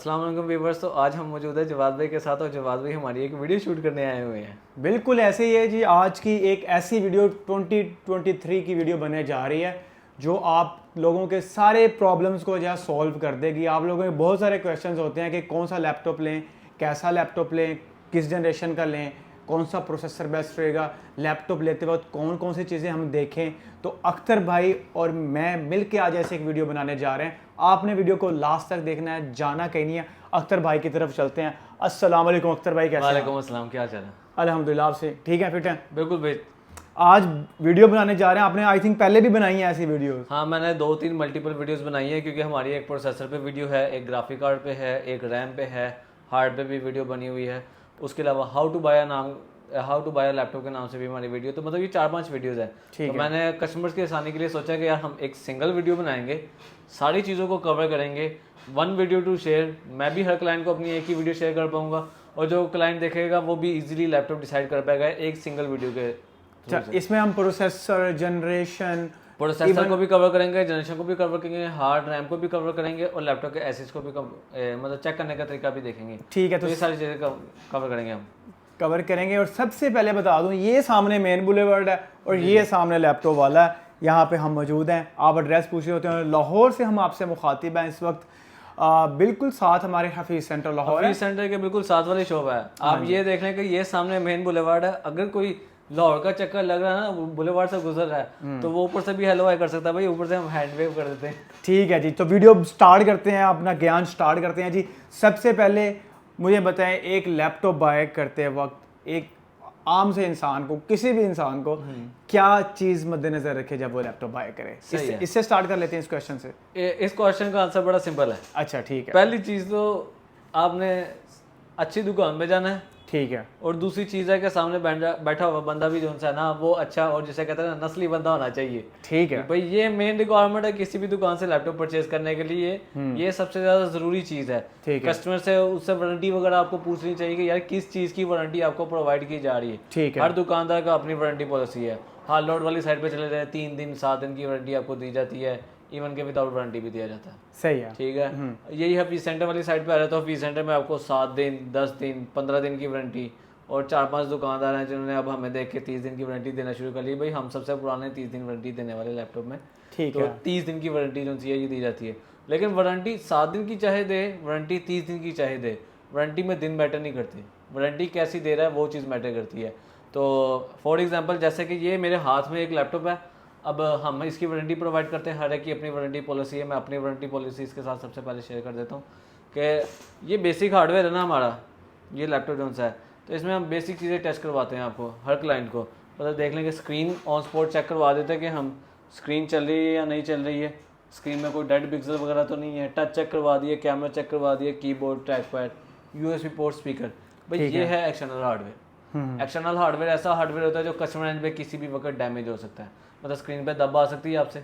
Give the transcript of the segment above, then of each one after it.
अस्सलाम वालेकुम व्यूअर्स। तो आज हम मौजूद है जवाद भाई के साथ और जवाद भाई हमारी एक वीडियो शूट करने आए हुए हैं। बिल्कुल ऐसे ही है जी। आज की एक ऐसी वीडियो 2023 की वीडियो बनने जा रही है जो आप लोगों के सारे प्रॉब्लम्स को जो है सॉल्व कर देगी। आप लोगों के बहुत सारे क्वेश्चंस होते हैं कि कौन सा लैपटॉप लें, कैसा लैपटॉप लें, किस जनरेशन का लें, कौन सा प्रोसेसर बेस्ट रहेगा, लैपटॉप लेते वक्त कौन कौन सी चीज़ें हम देखें। तो अख्तर भाई और मैं मिल के आज ऐसे एक वीडियो बनाने जा रहे हैं। आपने वीडियो को लास्ट तक देखना है, जाना कहीं नहीं है। अख्तर भाई की तरफ चलते हैं। अस्सलाम वालेकुम अख्तर भाई, कैसे हैं? वालेकुम अस्सलाम, क्या चल रहा है? अल्हम्दुलिल्लाह, आपसे ठीक है, फिट हैं? बिल्कुल भाई। आज वीडियो बनाने जा रहे हैं। आपने आई थिंक पहले भी बनाई है ऐसी वीडियो? हाँ, मैंने 2-3 मल्टीपल वीडियोस बनाई है क्योंकि हमारी एक प्रोसेसर पे वीडियो है, एक ग्राफिक कार्ड पे है, एक रैम पे है, हार्ड पे भी वीडियो बनी हुई है। उसके अलावा how to buy a laptop के नाम से भी हमारी वीडियो, तो मतलब ये 4-5 वीडियोस है। तो मैंने कस्टमर्स की आसानी के लिए सोचा कि यार हम एक सिंगल वीडियो बनाएंगे, सारी चीज़ों को कवर करेंगे, 1 वीडियो टू शेयर। मैं भी हर क्लाइंट को अपनी एक ही वीडियो शेयर कर पाऊंगा और जो क्लाइंट देखेगा वो भी इजीली लैपटॉप डिसाइड कर पाएगा एक सिंगल वीडियो के। अच्छा, इसमें हम प्रोसेसर प्रोसेसर को भी कवर करेंगे, जनरेशन को भी कवर करेंगे, हार्ड रैम को भी कवर करेंगे और लैपटॉप के एसएस को भी मतलब चेक करने का तरीका भी देखेंगे। ठीक है, तो ये सारी चीज़ें कवर करेंगे हम। कवर करेंगे। और सबसे पहले बता दूं, ये सामने मेन बुलेवर्ड है और ये सामने लैपटॉप वाला है। यहाँ पे हम मौजूद हैं। आप एड्रेस पूछ रहे होते हैं, लाहौर से हम आपसे मुखातिब हैं इस वक्त। बिल्कुल साथ हमारे हफीज़ सेंटर लाहौर है। हफीज़ सेंटर के बिल्कुल साथ वाली शॉप है। आप ये देख लें कि ये सामने मेन बुलेवार्ड है। अगर कोई लाहौर का चक्कर लग रहा है ना, बुलेवार्ड से गुजर रहा है, तो वो ऊपर से भी हेलो हाय कर सकता है भाई, ऊपर से हम हैंड वेव कर देते हैं। ठीक है जी, तो वीडियो स्टार्ट करते हैं, अपना ज्ञान स्टार्ट करते हैं जी। सबसे पहले मुझे बताएं, एक लैपटॉप बाय करते वक्त एक आम से इंसान को, किसी भी इंसान को क्या चीज़ मद्देनजर रखे जब वो लैपटॉप बाय करे? इससे स्टार्ट कर लेते हैं इस क्वेश्चन से। इस क्वेश्चन का आंसर बड़ा सिंपल है। अच्छा ठीक है। पहली चीज़ तो आपने अच्छी दुकान में जाना है। ठीक है। और दूसरी चीज़ है कि सामने बैठा हुआ बंदा भी जो है ना, वो अच्छा और जिसे कहते हैं ना नस्ली बंदा होना चाहिए। ठीक है भाई, ये मेन रिक्वायरमेंट है किसी भी दुकान से लैपटॉप परचेज करने के लिए। ये सबसे ज़्यादा ज़रूरी चीज़ है। कस्टमर से उससे वारंटी वगैरह आपको पूछनी चाहिए कि यार किस चीज़ की वारंटी आपको प्रोवाइड की जा रही है। ठीक है। हर दुकानदार का अपनी वारंटी पॉलिसी है। हाँ, लोड वाली साइड पे चले जाए 3 दिन 7 दिन की वारंटी आपको दी जाती है, इवन के विदाउट वारंटी भी दिया जाता है। सही है। ठीक है। यही हफीज़ सेंटर वाली साइड पे आ रहा है तो हफीज़ सेंटर में आपको 7 दिन 10 दिन 15 दिन की वारंटी, और 4-5 दुकानदार हैं जिन्होंने अब हमें देख के 30 दिन की वारंटी देना शुरू कर ली। भाई, हम सबसे पुराने 30 दिन वारंटी देने वाले लैपटॉप में। ठीक तो है। 30 दिन की वारंटी जो चाहिए ये दी जाती है। लेकिन वारंटी 7 दिन की चाहे दे, वारंटी 30 दिन की चाहे दे, वारंटी में दिन मैटर नहीं करती। वारंटी कैसी दे रहा है वो चीज़ मैटर करती है। तो फॉर एग्जाम्पल, जैसे कि ये मेरे हाथ में एक लैपटॉप है, अब हम इसकी वारंटी प्रोवाइड करते हैं। हर एक की अपनी वारंटी पॉलिसी है। मैं अपनी वारंटी पॉलिसी इसके साथ सबसे पहले शेयर कर देता हूँ कि ये बेसिक हार्डवेयर है ना हमारा, ये लैपटॉप जो है, तो इसमें हम बेसिक चीज़ें टेस्ट करवाते हैं आपको, हर क्लाइंट को। मतलब देख लेंगे, स्क्रीन ऑन स्पॉट चेक करवा देते हैं कि हम स्क्रीन चल रही है या नहीं चल रही है, स्क्रीन में कोई डेड पिक्सल वगैरह तो नहीं है, टच चेक करवा दिए, कैमरा चेक करवा दिए, keyboard, track pad, USB port, speaker. भाई, ये है एक्सटर्नल हार्डवेयर। एक्सटर्नल हार्डवेयर ऐसा हार्डवेयर होता है जो कस्टमर एंड पे किसी भी वक्त डैमेज हो सकता है। मतलब स्क्रीन पे दब आ सकती है आपसे,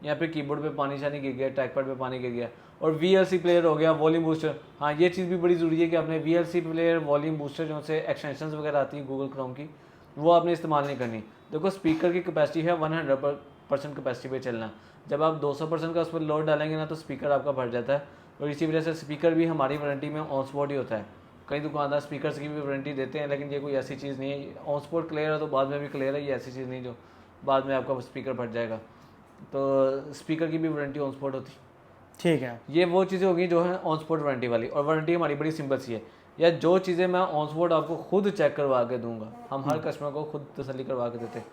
यहाँ पे कीबोर्ड पे पानी शानी गिर गया, ट्रैक पैड पे पानी गिर गया, और VLC प्लेयर हो गया, वॉल्यूम बूस्टर। हाँ, ये चीज़ भी बड़ी ज़रूरी है कि आपने VLC प्लेयर, वॉल्यूम बूस्टर जो से एक्सटेंशंस वगैरह आती है गूगल क्रोम की, वो आपने इस्तेमाल नहीं करनी। देखो, स्पीकर की कैपेसिटी है 100% कैपेसिटी पे चलना। जब आप 200% का उस पर लोड डालेंगे ना तो स्पीकर आपका भर जाता है, और इसी वजह से स्पीकर भी हमारी वारंटी में ऑन स्पॉट ही होता है। कई दुकानदार स्पीकर की भी वारंटी देते हैं, लेकिन ये कोई ऐसी चीज़ नहीं है। ऑन स्पॉट क्लियर है तो बाद में भी क्लियर है, ये ऐसी चीज़ नहीं जो बाद में आपका स्पीकर फट जाएगा। तो स्पीकर की भी वारंटी ऑन स्पॉट होती है। ठीक है। ये वो चीज़ें होगी जो है ऑन स्पॉट वारंटी वाली, और वारंटी हमारी बड़ी सिंपल सी है। या जो चीज़ें मैं ऑन स्पॉट आपको खुद चेक करवा के दूंगा, हम हर कस्टमर को खुद तसल्ली करवा के देते हैं,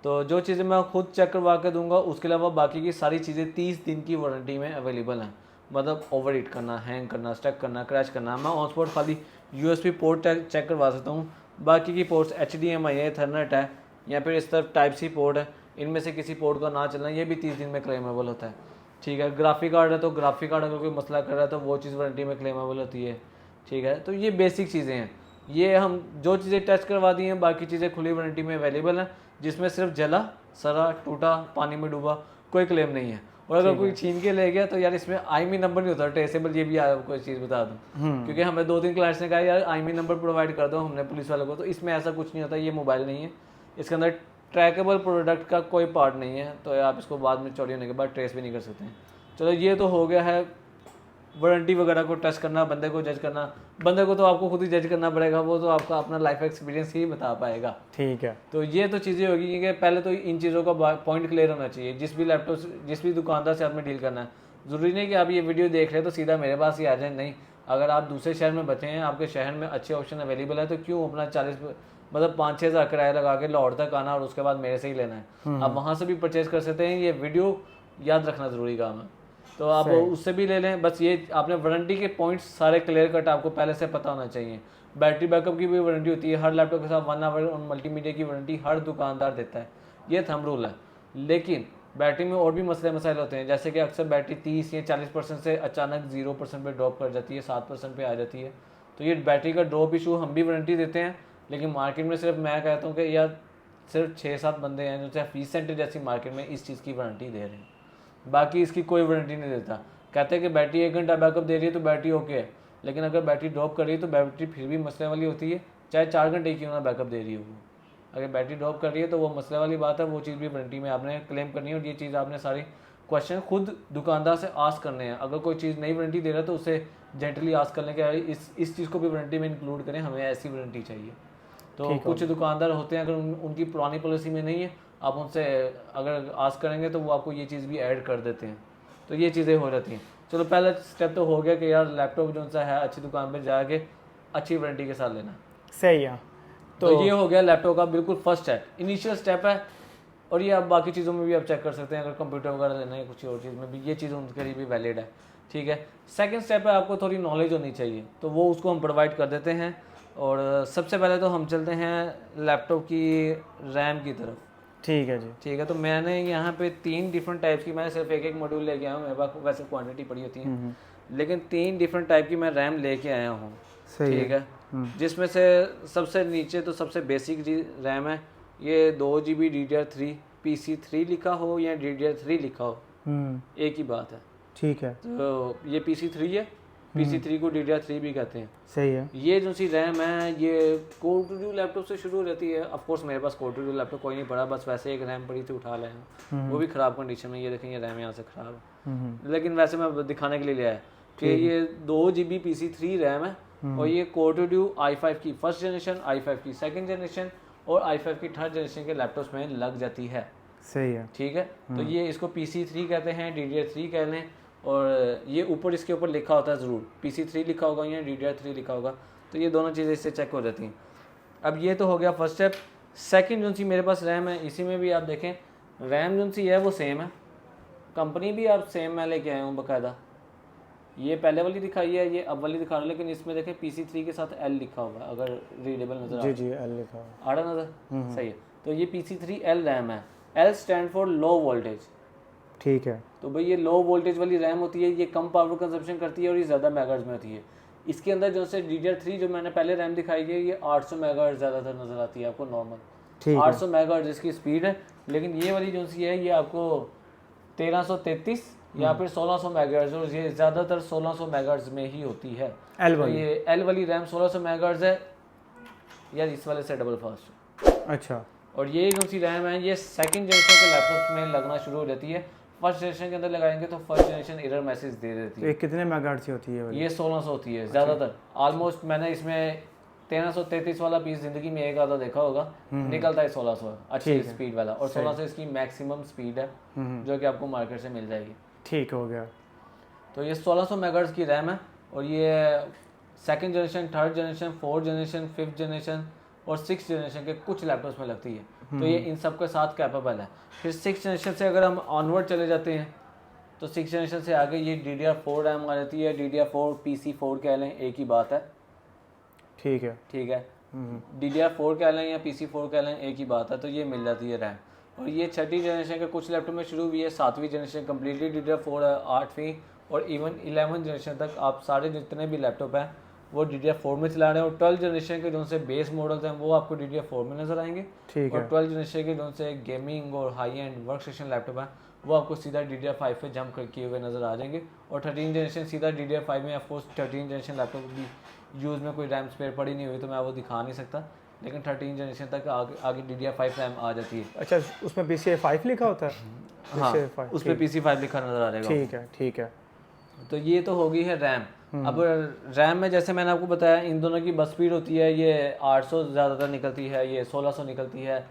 तो जो चीज़ें मैं खुद चेक करवा के दूंगा, उसके अलावा बाकी की सारी चीज़ें 30 दिन की वारंटी में अवेलेबल हैं। मतलब ओवर हीट करना, हैंग करना, स्टक करना, क्रैश करना, मैं ऑन स्पॉट खाली USB पोर्ट चेक करवा सकता हूँ। बाकी की पोर्ट्स HDMI है, एथरनेट है, या फिर इस तरफ Type-C पोर्ट है, इनमें से किसी पोर्ट का ना चलना, ये भी 30 दिन में क्लेमेबल होता है। ठीक है। ग्राफिक कार्ड है तो ग्राफिक कार्ड अगर कोई मसला कर रहा है तो वो चीज़ वारंटी में क्लेमेबल होती है। ठीक है। तो ये बेसिक चीज़ें हैं। ये हम जो चीज़ें टेस्ट करवा दी हैं, बाकी चीज़ें खुली वारंटी में अवेलेबल हैं, जिसमें सिर्फ जला, सड़ा, टूटा, पानी में डूबा कोई क्लेम नहीं है। और अगर कोई छीन के ले गया तो यार इसमें IMEI नंबर नहीं होता ट्रेसेबल, ये भी आपको एक चीज़ बता दूँ, क्योंकि हमें 2-3 क्लाइंट्स ने कहा यार IMEI नंबर प्रोवाइड कर दो हमने पुलिस वालों को, तो इसमें ऐसा कुछ नहीं होता। ये मोबाइल नहीं है, इसके अंदर ट्रैकेबल प्रोडक्ट का कोई पार्ट नहीं है, तो आप इसको बाद में चोरी होने के बाद ट्रेस भी नहीं कर सकते हैं। चलो, ये तो हो गया है वारंटी वगैरह को टेस्ट करना, बंदे को जज करना, बंदे को तो आपको खुद ही जज करना पड़ेगा, वो तो आपका अपना लाइफ एक्सपीरियंस ही बता पाएगा। ठीक है। तो ये तो चीज़ें होगी कि पहले तो इन चीज़ों का पॉइंट क्लियर होना चाहिए। जिस भी लैपटॉप जिस भी दुकानदार से आपने डील करना है, ज़रूरी नहीं कि आप ये वीडियो देख रहे तो सीधा मेरे पास ही आ जाए, नहीं। अगर आप दूसरे शहर में बचे हैं, आपके शहर में अच्छे ऑप्शन अवेलेबल है, तो क्यों अपना 5-6 हज़ार किराया लगा के लाहौर तक आना और उसके बाद मेरे से ही लेना है। आप वहाँ से भी परचेज कर सकते हैं। ये वीडियो याद रखना ज़रूरी काम है, तो आप उससे भी ले लें। बस ये आपने वारंटी के पॉइंट्स सारे क्लियर कट आपको पहले से पता होना चाहिए। बैटरी बैकअप की भी वारंटी होती है, हर लैपटॉप के साथ 1 आवर और मल्टीमीडिया की वारंटी हर दुकानदार देता है, ये थंब रूल है। लेकिन बैटरी में और भी मसाइल होते हैं, जैसे कि अक्सर बैटरी 30 या 40% से अचानक 0% पे ड्रॉप कर जाती है, 7% पे आ जाती है। तो ये बैटरी का ड्रॉप इशू हम भी वारंटी देते हैं, लेकिन मार्केट में सिर्फ मैं कहता हूँ कि यार सिर्फ 6-7 बंदे हैं जो चाहे रीसेंट जैसी मार्केट में इस चीज़ की वारंटी दे रहे हैं, बाकी इसकी कोई वारंटी नहीं देता। कहते हैं कि बैटरी 1 घंटा बैकअप दे रही है तो बैटरी ओके है, लेकिन अगर बैटरी ड्रॉप कर रही है तो बैटरी फिर भी मसले वाली होती है, चाहे 4 घंटे क्यों ना बैकअप दे रही हो। वो अगर बैटरी ड्रॉप कर रही है तो वो मसले वाली बात है, वो चीज़ भी वारंटी में आपने क्लेम करनी है। और ये चीज़ आपने सारी क्वेश्चन खुद दुकानदार से आस्क करने हैं। अगर कोई चीज़ नई वारंटी दे रहा है तो उसे जेंटली आस्क करने के इस चीज़ को भी वारंटी में इंक्लूड करें, हमें ऐसी वारंटी चाहिए। तो कुछ दुकानदार होते हैं, अगर उनकी पुरानी पॉलिसी में नहीं है, आप उनसे अगर आस्क करेंगे तो वो आपको ये चीज़ भी ऐड कर देते हैं, तो ये चीज़ें हो जाती हैं। चलो पहला स्टेप तो हो गया कि यार लैपटॉप जो सा है अच्छी दुकान पर जाके अच्छी वारंटी के साथ लेना। सही है। तो ये हो गया लैपटॉप का बिल्कुल फर्स्ट स्टेप, इनिशियल स्टेप है। और ये आप बाकी चीज़ों में भी आप चेक कर सकते हैं, अगर कंप्यूटर वगैरह लेना है कुछ और चीज़ में भी, ये चीज़ उनके लिए भी वैलिड है। ठीक है, सेकंड स्टेप है आपको थोड़ी नॉलेज होनी चाहिए, तो वो उसको हम प्रोवाइड कर देते हैं। और सबसे पहले तो हम चलते हैं लैपटॉप की रैम की तरफ। ठीक है जी। ठीक है, तो मैंने यहाँ पे 3 डिफरेंट टाइप्स की, मैंने सिर्फ एक मॉड्यूल लेके आया हूँ, मेरे पास वैसे क्वांटिटी पड़ी होती है, लेकिन 3 डिफरेंट टाइप की मैं रैम लेके आया हूँ। ठीक है, जिसमें से सबसे नीचे तो सबसे बेसिक रैम है, ये 2 GB DDR3 PC3 लिखा हो या DDR3 लिखा हो, एक ही बात है। ठीक है, तो ये PC3 है, PC3 को DDR3 भी कहते हैं। सही है। ये जो सी रैम है ये कोर टू ड्यू लैपटॉप से शुरू हो रहती है। ऑफ कोर्स मेरे पास कोर टू ड्यू लैपटॉप कोई नहीं पड़ा, बस वैसे एक रैम पड़ी थी उठा लाए हैं, वो भी ख़राब कंडीशन में। ये देखें, ये रैम यहाँ से ख़राब है, लेकिन वैसे मैं दिखाने के लिए लिया है कि ये 2 GB PC3 रैम है, और ये कोर टू ड्यू i5 की फर्स्ट जनरेशन, i5 की सेकंड जनरेशन और i5 की थर्ड जनरेशन के लैपटॉप्स में लग जाती है। सही है। ठीक है, तो ये इसको PC3 कहते हैं, DDR3 कह लें, और ये ऊपर इसके ऊपर लिखा होता है ज़रूर, PC3 लिखा होगा या DDR3 लिखा होगा, तो ये दोनों चीज़ें इससे चेक हो जाती हैं। अब ये तो हो गया फर्स्ट स्टेप। सेकंड जो सी मेरे पास रैम है, इसी में भी आप देखें रैम जो सी है वो सेम है, कंपनी भी आप सेम मैं लेके आया हूँ बाकायदा। ये पहले वाली दिखाई है, ये अब वाली दिखा रहा हूँ, लेकिन इसमें देखें PC3 के साथ L लिखा हुआ है, अगर रीडेबल नजर आ जी जी, L लिखा हुआ आ रहा नजर, सही है। तो ये PC3L रैम है, L stand for low voltage. ठीक है, तो भाई ये लो वोल्टेज वाली रैम होती है, ये कम पावर कंजप्शन करती है और ये ज़्यादा मेगाहर्ट्ज़ में होती है। इसके अंदर जो से DDR3 जो मैंने पहले रैम दिखाई है, ये 800 मेगाहर्ट्ज़ ज़्यादातर नज़र आती है आपको नॉर्मल, 800 मेगाहर्ट्ज़ इसकी स्पीड है। लेकिन ये वाली जो सी है ये आपको 1333 या फिर 1600 मेगाहर्ट्ज़, और ये ज़्यादातर 1600 मेगाहर्ट्ज़ में ही होती है। L तो वाली। ये L वाली रैम 1600 मेगाहर्ट्ज़ है यार, इस वाले से डबल फास्ट। अच्छा, और ये जो सी रैम है ये सेकंड जनरेशन के लैपटॉप में लगना शुरू हो जाती है। फर्स्ट जनरेशन के अंदर लगाएंगे तो फर्स्ट जनरेशन एरर मैसेज दे देती है। ये कितने मेगाहर्ट्ज़ की होती है? ये 1600 होती है ज़्यादातर, ऑलमोस्ट मैंने इसमें 1333 वाला पीस ज़िंदगी में एक आधा देखा होगा, निकलता है 1600 है, अच्छी स्पीड वाला, और 1600 इसकी मैक्सिमम स्पीड है जो कि आपको मार्केट से मिल जाएगी। ठीक हो गया। तो ये 1600 मेगाहर्ट्ज़ की रैम है, और ये second generation, third generation, fourth generation, fifth generation और सिक्स जनरेशन के कुछ लैपटॉप्स में लगती है। तो ये इन सब के साथ कैपेबल है। फिर सिक्स जनरेशन से अगर हम ऑनवर्ड चले जाते हैं तो सिक्स जनरेशन से आगे ये DDR4 रैम आ जाती है, DDR4 PC4 कह लें, एक ही बात है। ठीक है, ठीक है, DDR4 कह लें या PC4 कह लें, एक ही बात है। तो ये मिल जाती है रैम, और ये छठी जनरेशन के कुछ लैपटॉप में शुरू हुई है, 7वीं जनरेशन कम्प्लीटली DDR4 है, 8वीं और इवन 11 जनरेशन तक आप सारे जितने भी लैपटॉप हैं वो DDR4 में चला रहे हैं। और 12 जनरेशन के जो से बेस मॉडल्स हैं वो आपको DDR4 में नजर आएंगे। ठीक है। और 12 जनरेशन के जो से गेमिंग और high and work station laptop हैं वो आपको सीधा DDR5 पे जंप किए हुए नजर आ जाएंगे। और 13 जनरेशन सीधा DDR5 में, ऑफकोर्स 13 जनरेशन लैपटॉप भी यूज़ में कोई रैम स्पेयर पड़ी नहीं हुई तो मैं वो दिखा नहीं सकता, लेकिन 13 जनरेशन तक आगे DDR5 रैम आ जाती है। अच्छा, उसमें PCI 5 लिखा होता है? हाँ, उस पर PC5 लिखा नजर आ जाएगा। ठीक है, ठीक है। तो ये तो होगी है रैम। अब रैम में जैसे मैंने आपको बताया इन दोनों की बस स्पीड होती है, ये 800 ज़्यादातर निकलती है, ये 1600 निकलती है।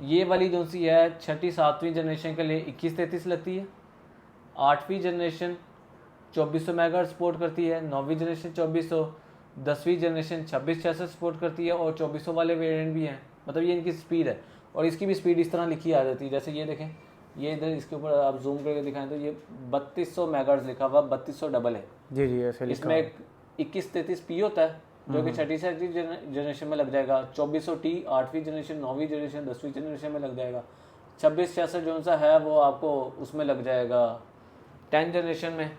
ये वाली जो सी है 6ठी 7वीं जनरेशन के लिए 2133 लगती है। 8वीं जनरेशन 2400 मेगाहर्ट्ज़ सपोर्ट करती है, 9वीं जनरेशन 2400, 10वीं जनरेशन 2666 सपोर्ट करती है और 2400 वाले वेरिएंट भी हैं। मतलब ये इनकी स्पीड है और इसकी भी स्पीड इस तरह लिखी आ जाती है। जैसे ये देखें, ये इधर इसके ऊपर आप जूम करके दिखाएं तो ये 3200 मेगाहर्ट्ज़ लिखा हुआ, 3200 डबल है। जी जी ऐसे लिखा इसमें 2133 पी होता है जो कि 6ठी 7वीं जनरेशन में लग जाएगा, 2400 टी 8वीं जनरेशन, 9वीं जनरेशन, 10वीं जनरेशन में लग जाएगा, 2666 जो सा है वो आपको उसमें लग जाएगा 10 जनरेशन में।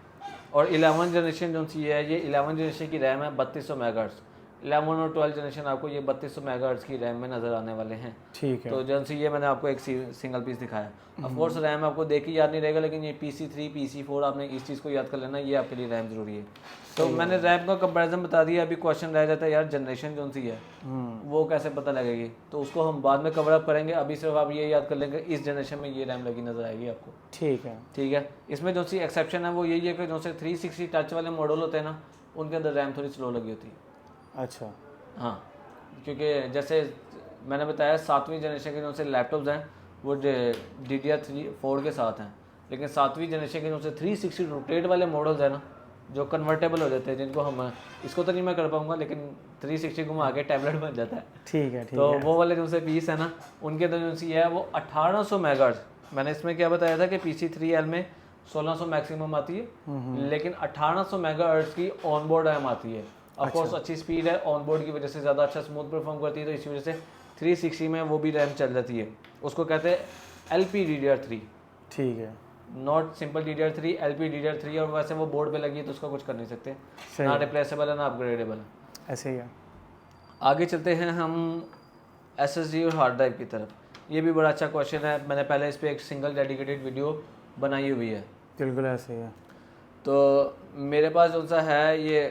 और 11 जनरेशन जो सी है ये 11 जनरेशन की रैम है 3200 मेगाहर्ट्ज़। 11 और 12 जनरेशन आपको ये 3200 मेगाहर्ट्ज़ की रैम में नज़र आने वाले हैं। ठीक है। तो जो सी ये मैंने आपको एक सिंगल पीस दिखाया। ऑफ कोर्स रैम आपको देख के याद नहीं रहेगा, लेकिन ये PC3 PC4 आपने इस चीज़ को याद कर लेना, ये आपके लिए रैम ज़रूरी है। तो मैंने रैम का कंपैरिजन बता दिया। अभी क्वेश्चन रह जाता है यार जनरेशन जो सी है वो कैसे पता लगेगी, तो उसको हम बाद में कवर अप करेंगे। अभी सिर्फ आप ये याद कर लेंगे इस जनरेशन में ये रैम लगी नज़र आएगी आपको। ठीक है। ठीक है। इसमें जो सी एक्सेप्शन है वो यही है कि जो से 360 टच वाले मॉडल होते हैं ना, उनके अंदर रैम थोड़ी स्लो लगी होती है। अच्छा। हाँ, क्योंकि जैसे मैंने बताया 7वीं जनरेशन के जो से लैपटॉप्स हैं वो DDR4 के साथ हैं, लेकिन 7वीं जनरेशन के जो से 360 रोटेट वाले मॉडल्स हैं ना, जो कन्वर्टेबल हो जाते हैं, जिनको हम इसको तो नहीं मैं कर पाऊंगा, लेकिन 360 घुमा के टैबलेट बन जाता है। ठीक है। तो वो वाले जो से पीस है ना, उनके अंदर जो सी है वो 1800 मेगाहर्ट्ज़। मैंने इसमें क्या बताया था कि PC3L में 1600 मैक्सिमम आती है, लेकिन 1800 मेगाहर्ट्ज़ की ऑनबोर्ड रैम आती है। ऑफ कोर्स अच्छी स्पीड है, ऑनबोर्ड की वजह से ज़्यादा अच्छा स्मूथ परफॉर्म करती है, तो इसी वजह से 360 में वो भी रैम चल जाती है। उसको कहते हैं LPDDR3। ठीक है। Not simple DDR3, LPDDR3। और वैसे वो बोर्ड पे लगी है तो उसका कुछ कर नहीं सकते, ना रिप्लेसेबल है ना अपग्रेडेबल है। ऐसे ही है। आगे चलते हैं हम SSD और हार्ड ड्राइव की तरफ। ये भी बड़ा अच्छा क्वेश्चन है, मैंने पहले इस पर एक सिंगल डेडिकेटेड वीडियो बनाई हुई है। बिल्कुल ऐसे ही है। तो मेरे पास जो सा है ये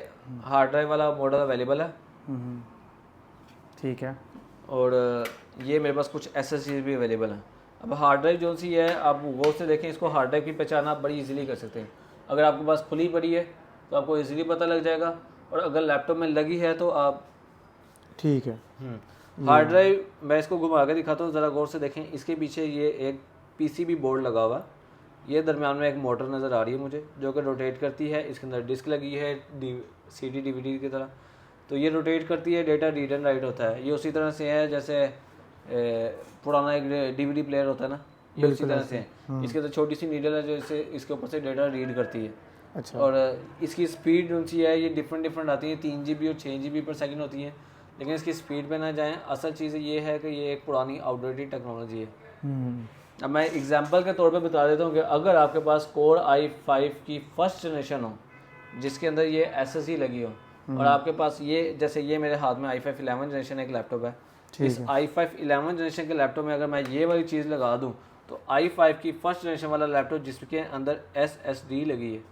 हार्ड ड्राइव वाला मॉडल अवेलेबल है। ठीक है। और ये मेरे पास कुछ SSD भी अवेलेबल हैं। अब हार्ड ड्राइव जो सी है आप गौर से देखें, इसको हार्ड ड्राइव की पहचान आप बड़ी इजीली कर सकते हैं। अगर आपके पास खुली पड़ी है तो आपको इजीली पता लग जाएगा, और अगर लैपटॉप में लगी है तो आप ठीक है। हार्ड ड्राइव मैं इसको घुमा के दिखाता हूँ, ज़रा गौर से देखें। इसके पीछे ये एक PCB बोर्ड लगा हुआ है, ये दरमियान में एक मोटर नज़र आ रही है मुझे जो कि रोटेट करती है। इसके अंदर डिस्क लगी है CD DVD की तरह, तो ये रोटेट करती है, डेटा रीड एंड राइट होता है। ये उसी तरह से है जैसे पुराना एक DVD प्लेयर होता है ना, ये उसी तरह से है। इसके अंदर छोटी सी नीडल है जो इसके ऊपर से डेटा रीड करती है। अच्छा। और इसकी स्पीड जो सी है ये डिफरेंट आती है, 3 GB और 6 GB पर सेकंड होती है। लेकिन इसकी स्पीड पे ना जाएं, असल चीज़ ये है कि ये एक पुरानी आउटडेटेड टेक्नोलॉजी है। अब मैं एग्जांपल के तौर पे बता देता हूँ कि अगर आपके पास Core i5 की फर्स्ट जनरेशन हो जिसके अंदर ये SSD लगी हो, और आपके पास ये जैसे ये मेरे हाथ में i5 11 जनरेशन एक लैपटॉप है, इस i5 11 जनरेशन के लैपटॉप में अगर मैं ये वाली चीज़ लगा दूँ तो i5 की फर्स्ट जनरेशन वाला लैपटॉप जिसके अंदर SSD लगी है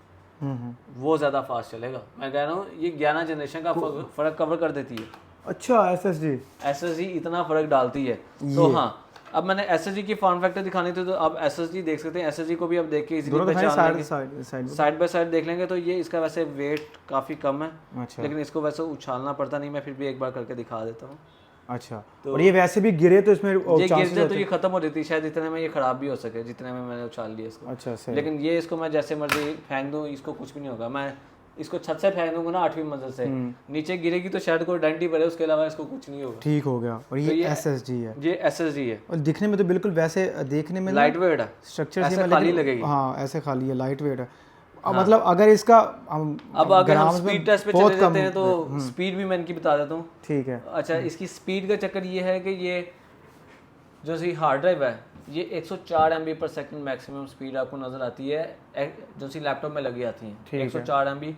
वो ज़्यादा फास्ट चलेगा। मैं कह रहा हूँ ये 11 जनरेशन का फ़र्क कवर कर देती है। अच्छा। SSD इतना फ़र्क डालती है। तो हाँ, अब मैंने SSD की फॉर्म फैक्टर दिखानी थी, तो आप SSD देख सकते हैं। SSD को भी आप देख के इजीली पहचान लेंगे, साइड बाय साइड देख लेंगे। तो ये इसका वैसे वेट काफ़ी कम है। अच्छा। लेकिन इसको वैसे उछालना पड़ता नहीं, मैं फिर भी एक बार करके दिखा देता हूँ। अच्छा। तो और ये वैसे भी गिरे तो इसमें ये गिर जाए तो ये खत्म हो जाती है, शायद इतने में ये खराब भी हो सके जितने में मैंने उछाल लिया इसको। अच्छा सही। लेकिन ये इसको मैं जैसे मर्जी फेंक दूँ, इसको कुछ भी नहीं होगा। मैं इसको छत से फेंक दूंगा ना 8वीं मंजिल से, नीचे गिरेगी तो शायद कोई डेंट ही पड़े, उसके अलावा इसको कुछ नहीं होगा। ठीक हो गया। और ये SSD है। ये SSD है और दिखने में तो बिल्कुल वैसे देखने में लाइट वेट है, स्ट्रक्चर से खाली लगेगी। हाँ ऐसे खाली है, लाइट वेट है। मतलब अगर इसका अब अगर हम स्पीड टेस्ट पे चले जाते हैं तो स्पीड भी मैं इनकी बता देता हूँ। ठीक है। अच्छा, इसकी स्पीड का चक्कर ये है कि ये जो सी हार्ड ड्राइव है ये 104 MB पर सेकंड मैक्सिमम स्पीड आपको नज़र आती है जो सी लैपटॉप में लगी आती है। 104 MB।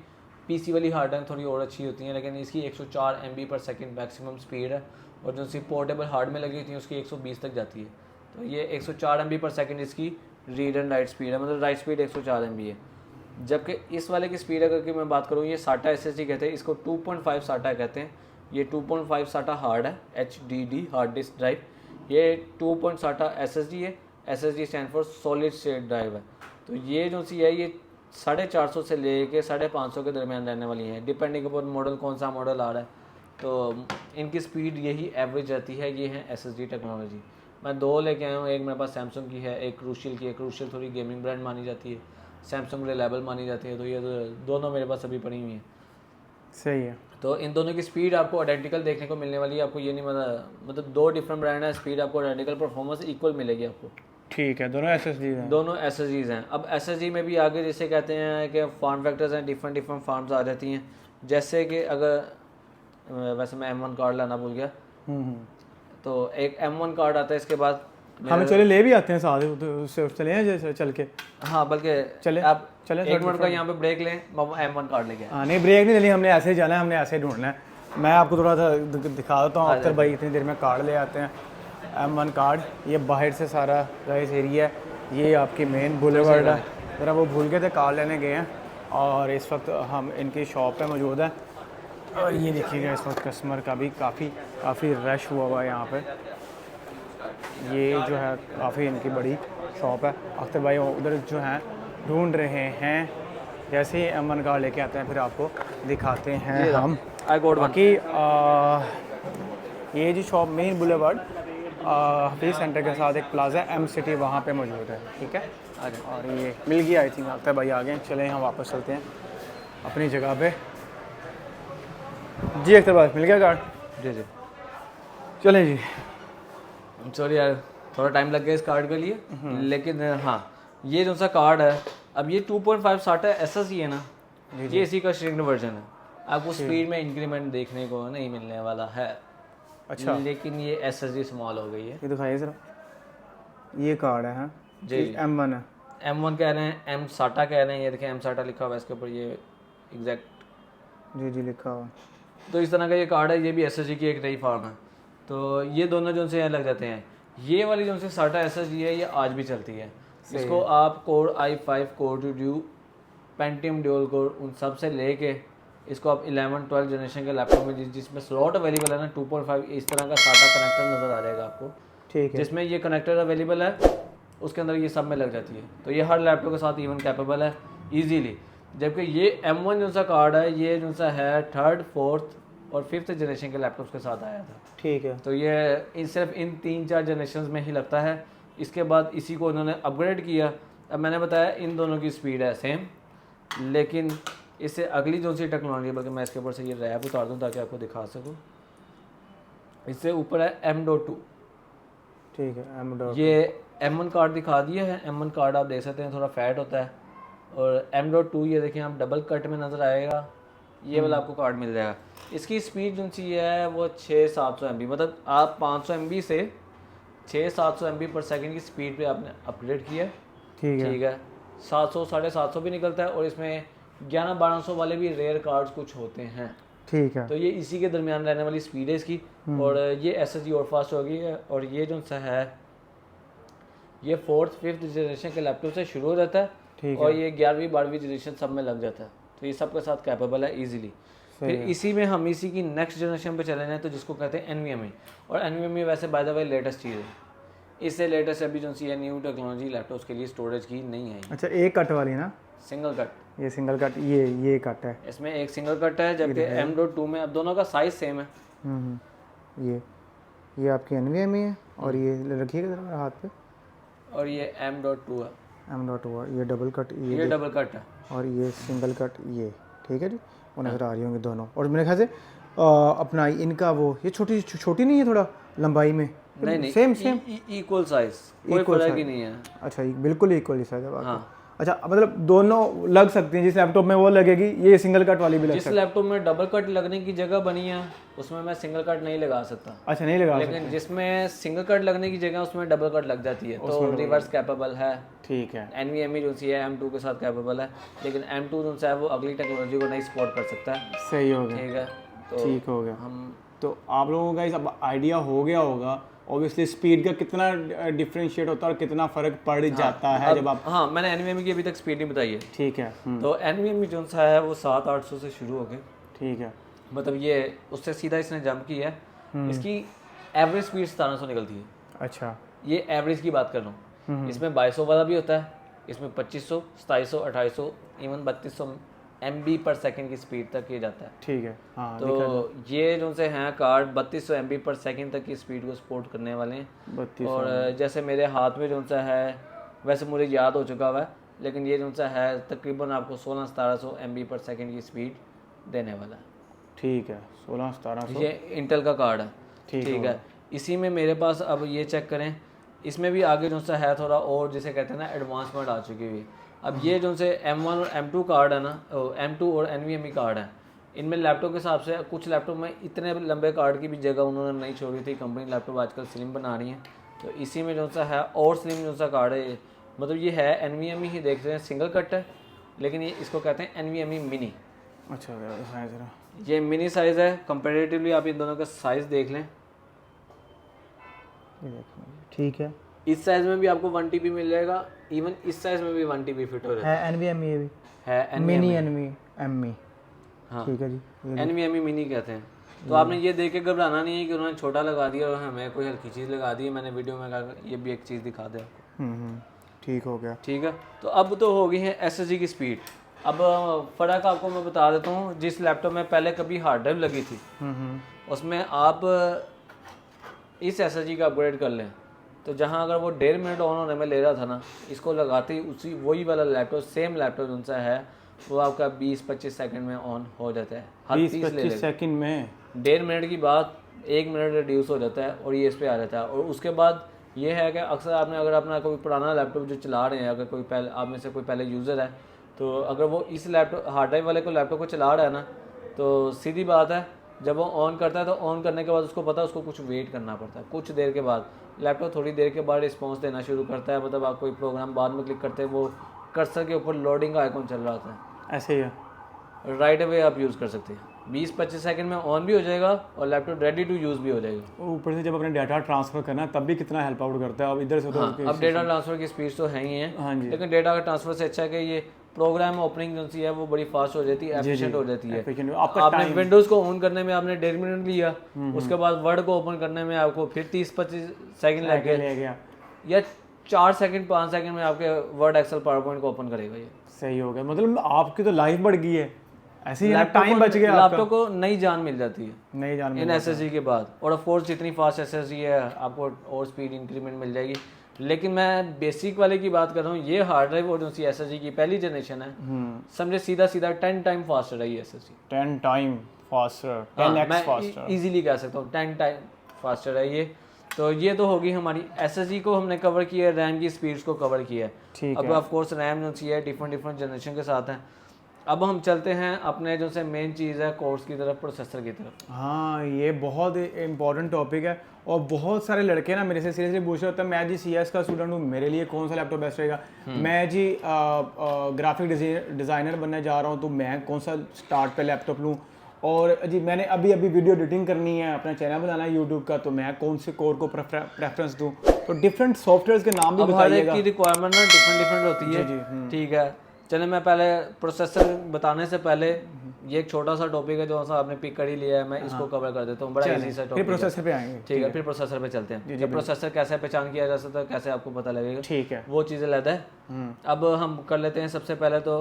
PC वाली हार्ड ड्राइव थोड़ी और अच्छी होती है, लेकिन इसकी 104 MB पर सेकंड मैक्सिमम स्पीड है। और जो सी पोर्टेबल हार्ड में लगी होती है उसकी 120 तक जाती है। तो ये 104 MB पर सेकंड इसकी रीड एंड राइट स्पीड है, मतलब राइट स्पीड 104 MB है। जबकि इस वाले की स्पीड अगर की मैं बात करूँ, ये SATA SSD कहते हैं, इसको 2.5 SATA कहते हैं। ये 2.5 SATA हार्ड है, HDD हार्ड डिस्क ड्राइव। ये 2.0 SATA SSD है। SSD stand for solid state drive है। तो ये जो सी है ये 450 से लेके 550 के दरमियान रहने वाली हैं, डिपेंडिंग अपॉन मॉडल, कौन सा मॉडल आ रहा है। तो इनकी स्पीड यही एवरेज रहती है। ये है SSD टेक्नोलॉजी। मैं 2 लेके आया हूँ, एक मेरे पास सैमसंग की है, एक क्रूशियल की है। क्रूशियल थोड़ी गेमिंग ब्रांड मानी जाती है, सैमसंग रिलायबल मानी जाती है। तो ये दोनों मेरे पास अभी पड़ी हुई हैं। सही है। तो इन दोनों की स्पीड आपको आइडेंटिकल देखने को मिलने वाली है। आपको ये नहीं मतलब 2 डिफरेंट ब्रांड है, स्पीड आपको आइडेंटिकल, परफॉर्मेंस इक्वल मिलेगी आपको। ठीक है, दोनों SSD हैं। दोनों SSDs हैं। अब SSD में भी आगे जैसे कहते हैं कि फॉर्म फैक्टर्स हैं, डिफरेंट फॉर्म्स आ जाती हैं। जैसे कि अगर वैसे मैं M1 कार्ड लाना भूल गया, तो एक M1 कार्ड आता है। इसके बाद हमें चले ले भी आते हैं साथ, उससे चले हैं जैसे चल के। हाँ, बल्कि चले आप चले 1 मिनट का यहाँ पे ब्रेक लें, M1 कार्ड लेके आए। हाँ नहीं, ब्रेक नहीं लेनी, हमने ऐसे ही जाना है, हमने ऐसे ही ढूंढना है। मैं आपको थोड़ा सा दिखा देता हूँ। अख्तर भाई इतनी देर में कार्ड ले आते हैं, M1 कार्ड। ये बाहर से सारा गाइस एरिया है, ये आपकी मेन बुलेवर्ड है। ज़रा वो भूल गए थे, कार्ड लेने गए हैं और इस वक्त हम इनकी शॉप पे मौजूद हैं। और ये देखिएगा इस वक्त कस्टमर का भी काफ़ी रश हुआ है यहाँ पे। ये जो है काफ़ी इनकी बड़ी शॉप है। अख्तर भाई उधर जो हैं ढूंढ रहे हैं। जैसे ही M1 कार्ड लेके आते हैं फिर आपको दिखाते हैं हम। बाकी ये G shop main boulevard Hafeez centre के साथ एक प्लाजा M सिटी वहाँ पे मौजूद है। ठीक है, और ये मिल गया आई थिंक। अख्तर भाई आ गए, चले हम वापस चलते हैं अपनी जगह पे। जी अख्तर भाई मिल गया कार्ड? जी चलें जी। सॉरी यार, थोड़ा टाइम लग गया इस कार्ड के लिए, लेकिन हाँ, ये जो सा कार्ड है, अब ये 2.5 SATA SSD है ना, ये इसी का श्रिंक्ड वर्जन है। आपको स्पीड में इंक्रीमेंट देखने को नहीं मिलने वाला है। अच्छा, लेकिन ये SSD स्मॉल हो गई है। ये दिखाइए ज़रा, ये कार्ड है। हाँ जी, M1 है। M1 कह रहे हैं, M SATA कह रहे हैं। ये देखें M SATA लिखा हुआ है इसके ऊपर, ये एग्जैक्ट जी लिखा हुआ। तो इस तरह का ये कार्ड है। ये भी SSD की एक नई फॉर्म है। तो ये दोनों जो से यहाँ लग जाते हैं। ये वाली जो से SATA SSD है, ये आज भी चलती है। इसको आप core i5 core due Pentium dual core उन सब से लेके इसको आप 11-12 जनरेशन के लैपटॉप में जिसमें स्लॉट अवेलेबल है ना 2.5, इस तरह का SATA कनेक्टर नज़र आ जाएगा आपको। ठीक है, जिसमें ये कनेक्टर अवेलेबल है, उसके अंदर ये सब में लग जाती है। तो ये हर लैपटॉप के साथ इवन कैपेबल है ईजीली। जबकि ये M1 जो सा कार्ड है, ये जो सा है 3rd, 4th और 5th जनरेशन के लैपटॉप्स के साथ आया था। ठीक है। तो ये सिर्फ इन 3-4 जनरेशन में ही लगता है। इसके बाद इसी को उन्होंने अपग्रेड किया। अब मैंने बताया इन दोनों की स्पीड है सेम, लेकिन इससे अगली जो सी टेक्नोलॉजी, बल्कि मैं इसके ऊपर से ये रैप उतार दूँ ताकि आपको दिखा सकूँ। इससे ऊपर है M.2। ठीक है, M.2 ये M1 कार्ड दिखा दिया है। M1 कार्ड आप देख सकते हैं, थोड़ा फैट होता है। और M.2 ये देखें आप, डबल कट में नज़र आएगा। ये वाला आपको कार्ड मिल जाएगा। इसकी स्पीड जो सी है वो 600-700 MB, मतलब आप 500 MB से 600-700 MB पर सेकंड की स्पीड पे आपने अपग्रेड किया। ठीक है 700-750 भी निकलता है। और इसमें 1100-1200 वाले भी रेयर कार्ड्स कुछ होते हैं। ठीक है। तो ये इसी के दरमियान रहने वाली स्पीड है इसकी। और ये SSD और फास्ट हो गई है। और ये जो सा है ये 4th, 5th जनरेशन के लैपटॉप से शुरू हो जाता है और ये 11वीं 12वीं जनरेशन सब में लग जाता है। तो ये सब के साथ कैपेबल है इजीली। फिर इसी में हम इसी की नेक्स्ट जनरेशन पे चले जाएं तो जिसको कहते हैं NVMe। और NVMe वैसे बाय द वे लेटेस्ट चीज़ है। इससे लेटेस्ट अभी जो सी है न्यू टेक्नोलॉजी लैपटॉप्स के लिए स्टोरेज की नहीं है। अच्छा, एक कट वाली ना? Single cut. ये सिंगल कट, ये कट है। इसमें एक सिंगल कट है, जबकि M.2 में अब दोनों का साइज सेम है। ये आपकी NVMe है और ये रखिएगा जरा हाथ पे। और ये M.2 है। M.2 ये डबल कट, ये डबल कट है और ये सिंगल कट। ये ठीक है जी, वो नज़र आ रही होंगी दोनों। और मेरे ख्याल से अपना इनका वो ये छोटी नहीं है थोड़ा लंबाई में? नहीं सेम इक्वल साइज, कोई फर्क ही नहीं है। अच्छा, बिल्कुल इक्वल साइज है। हाँ। अच्छा, मतलब दोनों लग सकती हैं। जिस लैपटॉप में वो लगेगी, ये सिंगल कट वाली भी लग सकती है। जिस लैपटॉप में डबल कट लगने की जगह बनी है उसमें मैं सिंगल कट नहीं लगा सकता। अच्छा, नहीं लगा लेकिन जिसमें सिंगल कट लगने की जगह उसमें डबल कट लग जाती है, तो रिवर्स कैपेबल है। ठीक है। NVMe जो सी है M.2 के साथ कैपेबल है, लेकिन M.2 जो है वो अगली टेक्नोलॉजी को नहीं सपोर्ट कर सकता है। सही हो गया, ठीक है, तो ठीक हो गया। हम तो आप लोगों का इस आइडिया हो गया होगा ऑब्वियसली स्पीड का कितना डिफरेंशिएट होता है और कितना फ़र्क पड़ जाता है जब आप। हाँ, मैंने NVMe की अभी तक स्पीड नहीं बताई है। ठीक है। तो NVMe जो सा है वो 700-800 से शुरू हो गए। ठीक है, मतलब ये उससे सीधा इसने जंप की है। इसकी एवरेज स्पीड 1700 निकलती है। अच्छा, ये एवरेज की बात कर रहा हूँ। इसमें 2200 वाला भी होता है, इसमें 2500, 2700, 2800, इवन 3200 MB पर सेकंड की स्पीड तक ये जाता है। ठीक है, हाँ। तो ये जो से हैं कार्ड 3200 MB पर सेकंड तक की स्पीड को सपोर्ट करने वाले हैं। 3200 और जैसे मेरे हाथ में जो सा है, वैसे मुझे याद हो चुका हुआ है, लेकिन ये जो सा है तकरीबन आपको 1600-1700 MB पर सेकंड की स्पीड देने वाला है। ठीक है, 1600-1700 ये इंटेल का कार्ड है। ठीक है। इसी में मेरे पास अब ये चेक करें, इसमें भी आगे जो सा है थोड़ा और जिसे कहते हैं ना एडवांसमेंट आ चुकी हुई। अब ये जो से M1 और M2 कार्ड है ना, M2 और NVMe कार्ड है, इनमें लैपटॉप के हिसाब से कुछ लैपटॉप में इतने लंबे कार्ड की भी जगह उन्होंने नहीं छोड़ी थी। कंपनी लैपटॉप आजकल स्लिम बना रही है, तो इसी में जो सा है और स्लिम जो सा कार्ड है, मतलब ये है NVMe ही देख रहे हैं, सिंगल कट है, लेकिन ये इसको कहते हैं NVMe मिनी। अच्छा हाँ ज़रा, ये मिनी साइज़ है। कंपेरेटिवली आप इन दोनों का साइज़ देख लें, ठीक है। इस साइज में भी आपको 1 TB मिल जाएगा, इवन इस साइज में भी 1 TB फिट हो जाता है। NVMe भी है, मिनी NVMe। हाँ, ठीक है जी, NVMe मिनी कहते हैं। तो आपने ये देख के घबराना नहीं है कि उन्होंने छोटा लगा दिया और हमें कोई हल्की चीज़ लगा दी है। मैंने वीडियो में कहा ये भी एक चीज़ दिखा दे आपको। ठीक हो गया। ठीक है, तो अब तो हो गई है SSD की स्पीड। अब फ़र्क आपको मैं बता देता हूँ। जिस लैपटॉप में पहले कभी हार्ड ड्राइव लगी थी, उसमें आप इस SSD का अपग्रेड कर लें, तो जहाँ अगर वो 1.5 मिनट ऑन होने में ले रहा था ना, इसको लगाते ही उसी वही वाला लैपटॉप, सेम लैपटॉप उनसा है, वो आपका 20-25 सेकंड में ऑन हो जाता है। 20-25 सेकंड में 1.5 मिनट की बात 1 मिनट रिड्यूस हो जाता है और ये इस पे आ जाता है। और उसके बाद ये है कि अक्सर आपने अगर अपना कोई पुराना लैपटॉप जो चला रहे हैं, अगर कोई पहले आप में से कोई पहले यूज़र है, तो अगर वो इस लैपटॉप हार्ड ड्राइव वाले को लैपटॉप को चला रहा है ना, तो सीधी बात है, जब वो ऑन करता है तो ऑन करने के बाद उसको पता है उसको कुछ वेट करना पड़ता है। कुछ देर के बाद लैपटॉप थोड़ी देर के बाद रिस्पॉन्स देना शुरू करता है। मतलब आप कोई प्रोग्राम बाद में क्लिक करते हैं, वो कर्सर के ऊपर लोडिंग का आइकॉन चल रहा होता है, ऐसे ही है, राइट अवे आप यूज़ कर सकते हैं। 20-25 सेकंड में ऑन भी हो जाएगा और लैपटॉप रेडी टू यूज़ भी हो जाएगा। ऊपर से जब अपने डाटा ट्रांसफ़र करना है तब भी कितना हेल्प आउट करता है। अब इधर से तो अब डेटा ट्रांसफ़र की स्पीड तो है ही है, हाँ जी, लेकिन डेटा का ट्रांसफ़र से अच्छा है कि ये प्रोग्राम ओपनिंग जो सी है वो बड़ी फास्ट हो जाती है, एफिशिएंट हो जाती है। आपने विंडोज़ को ऑन करने में आपने 1.5 मिनट लिया, उसके बाद वर्ड को ओपन करने में आपको फिर 30-25 सेकंड लग गया, या 4 सेकंड 5 सेकंड में आपके वर्ड एक्सेल पावर पॉइंट को ओपन करेगा। ये सही हो गया, मतलब आपकी तो लाइफ बढ़ गई है, ऐसे ही टाइम बच गया। लैपटॉप को नई जान मिल जाती है, नई जान इन SSD के बाद। और ऑफ कोर्स जितनी फास्ट SSD है आपको और स्पीड इंक्रीमेंट मिल जाएगी। लेकिन मैं बेसिक वाले की बात कर रहा हूँ, ये हार्ड ड्राइव और जो सी SSD की पहली जनरेशन है, समझे सीधा 10 टाइम फास्टर है ये SSD। 10 time faster, 10x faster, easily कह सकता हूँ 10 टाइम फास्टर है ये। तो ये तो होगी हमारी SSD को हमने कवर किया है, रैम की स्पीड्स को कवर किया है। अब ऑफ कोर्स रैम जो सी है डिफरेंट जनरेशन के साथ है। अब हम चलते हैं अपने जो से मेन चीज़ है कोर्स की तरफ, प्रोसेसर की तरफ। हाँ, ये बहुत इंपॉर्टेंट टॉपिक है और बहुत सारे लड़के ना मेरे से सीरियसली पूछ रहे होते हैं, मैं जी CS का स्टूडेंट हूँ, मेरे लिए कौन सा लैपटॉप बेस्ट रहेगा। मैं जी ग्राफिक डिज़ाइनर बनने जा रहा हूँ, तो मैं कौन सा स्टार्ट पे लैपटॉप लूँ। और जी मैंने अभी वीडियो एडिटिंग करनी है, अपना चैनल बनाना है यूट्यूब का, तो मैं कौन से कोर को प्रेफरेंस दूँ। तो डिफरेंट सॉफ्टवेयर के नाम भी बताइएगा। की रिक्वायरमेंट ना डिफरेंट होती है। जी, ठीक है, चले मैं पहले प्रोसेसर बताने से पहले ये एक छोटा सा टॉपिक है जो सा आपने पिक कर ही लिया है, मैं इसको कवर कर देता हूँ। बड़ा इजी सा टॉपिक, फिर प्रोसेसर पे आएंगे। ठीक है, फिर प्रोसेसर पे चलते हैं। जब प्रोसेसर कैसे पहचान किया जा सकता है, कैसे आपको पता लगेगा, ठीक है, वो चीज़ें लेता है। अब हम कर लेते हैं सबसे पहले तो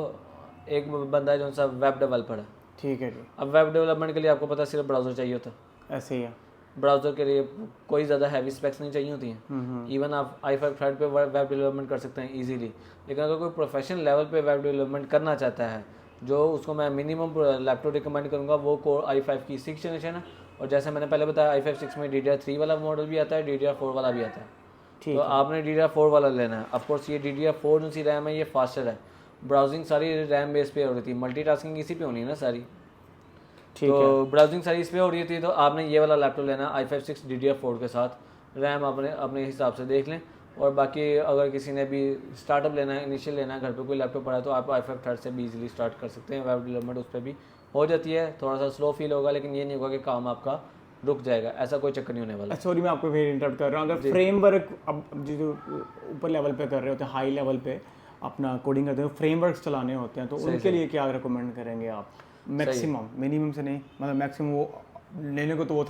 एक बंदा है जो सा वेब डेवलपर है। ठीक है जी। अब वेब डेवलपमेंट के लिए आपको पता सिर्फ ब्राउजर चाहिए होता है। ऐसे ही है, ब्राउजर के लिए कोई ज़्यादा हैवी स्पेक्स नहीं चाहिए होती हैं। इवन आप i5 थ्रेड पे वेब डेवलपमेंट कर सकते हैं इजीली। लेकिन अगर कोई प्रोफेशनल लेवल पे वेब डेवलपमेंट करना चाहता है, जो उसको मैं मिनिमम लैपटॉप रिकमेंड करूँगा, वो कोर i5 की 6th जनरेशन है। और जैसे मैंने पहले बताया i5 6 में DDR3 वाला मॉडल भी आता है, DDR4 वाला भी आता है। तो आपने DDR4 वाला लेना है। ऑफकोर्स ये DDR4 जो सी रैम है ये फास्टर है, ब्राउजिंग सारी रैम बेस पे हो रही थी, मल्टीटास्किंग इसी पे होनी है ना सारी, तो ब्राउजिंग सारी इस पे हो रही थी। तो आपने ये वाला लैपटॉप लेना है i5 6 DDR4 के साथ। रैम आपने अपने हिसाब से देख लें। और बाकी अगर किसी ने भी स्टार्टअप लेना है, इनिशियल लेना है, घर पे कोई लैपटॉप पड़ा है, तो आप i5 थर्ड से भी इजीली स्टार्ट कर सकते हैं। वेब डेवलपमेंट उस पर भी हो जाती है, थोड़ा सा स्लो फील होगा, लेकिन ये नहीं होगा कि काम आपका रुक जाएगा, ऐसा कोई चक्कर नहीं होने वाला। सॉरी मैं आपको फिर इंटरप्ट कर रहा हूँ। अगर फ्रेमवर्क अब जो ऊपर लेवल पे कर रहे होते हैं, हाई लेवल पे अपना कोडिंग करते हैं, फ्रेमवर्क्स चलाने होते हैं, तो उनके लिए क्या रिकमेंड करेंगे आप? मैक्सिमम, मिनिमम से नहीं, मतलब मैक्सिमम वो लेने को तो वो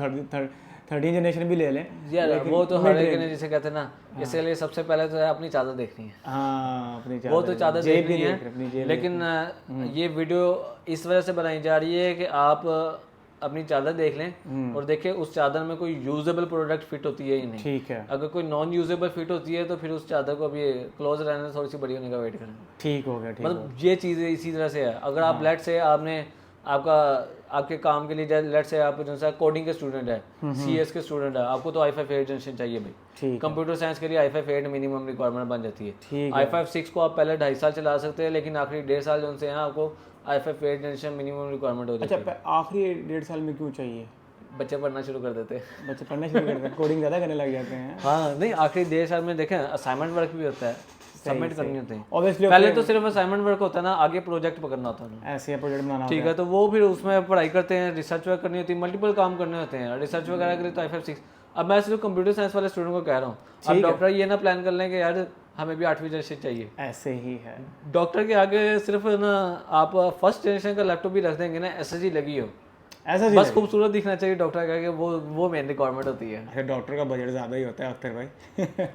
13 जनरेशन भी ले लें। यार वो तो हर एक ने जिसे कहते हैं ना, इसके लिए सबसे पहले तो है अपनी चादर देखनी है। हाँ, अपनी वो तो चादर जेब देखनी भी है, देख रहे, अपनी जेब लेकिन ये वीडियो इस वजह से बनाई जा रही है कि आप अपनी चादर देख लें और देखें उस चादर में कोई यूजेबल प्रोडक्ट फिट होती है या नहीं। ठीक है, अगर कोई नॉन यूजेबल फिट होती है तो फिर उस चादर को अभी क्लोज रहने थोड़ी सी बड़ी होने का वेट करें। ठीक हो गया, ठीक हो मतलब ये चीज़ इसी तरह से है। अगर आप लेट से आपने आपके काम के लिए लेट से आप जो सा कोडिंग के स्टूडेंट है, CS के स्टूडेंट है, आपको तो i5 8 जनरेशन चाहिए भाई। ठीक, कंप्यूटर साइंस के लिए i5 8 मिनिमम रिक्वायरमेंट बन जाती है। ठीक i5 6 को आप पहले 2.5 साल चला सकते हैं, लेकिन आखिरी 1.5 साल जो से हैं आपको i5 8 जनरेशन मिनिमम रिक्वायरमेंट हो जाती है। अच्छा, आखिरी 1.5 साल में क्यों चाहिए? बच्चे पढ़ना शुरू कर देते हैं। बच्चे पढ़ना शुरू करते हैं, कोडिंग ज़्यादा करने लग जाते हैं। हाँ नहीं, आखिरी 1.5 साल में देखें असाइनमेंट वर्क भी होता है, सबमिट करनी होती है। ऑब्वियसली पहले तो सिर्फ असाइनमेंट वर्क होता है ना, आगे प्रोजेक्ट पकड़ना होता है ना। ऐसे प्रोजेक्ट बनाना ठीक है, तो वो फिर उसमें पढ़ाई करते हैं, रिसर्च वर्क करनी होती है, मल्टीपल काम करने होते हैं। रिसर्च वगैरह के लिए तो i5 6। अब मैं सिर्फ कंप्यूटर साइंस वाले स्टूडेंट को कह रहा हूँ, अब डॉक्टर ये ना प्लान कर लें कि यार हमें भी 8वीं जनरेशन चाहिए। ऐसे ही है, डॉक्टर के आगे सिर्फ ना आप फर्स्ट जनरेशन का लैपटॉप भी रख देंगे ना, SSD लगी हो, ऐसा बस खूबसूरत दिखना चाहिए डॉक्टर का, कि वो मेन रिक्वायरमेंट होती है। अच्छा, डॉक्टर का बजट ज़्यादा ही होता है अख्तर भाई।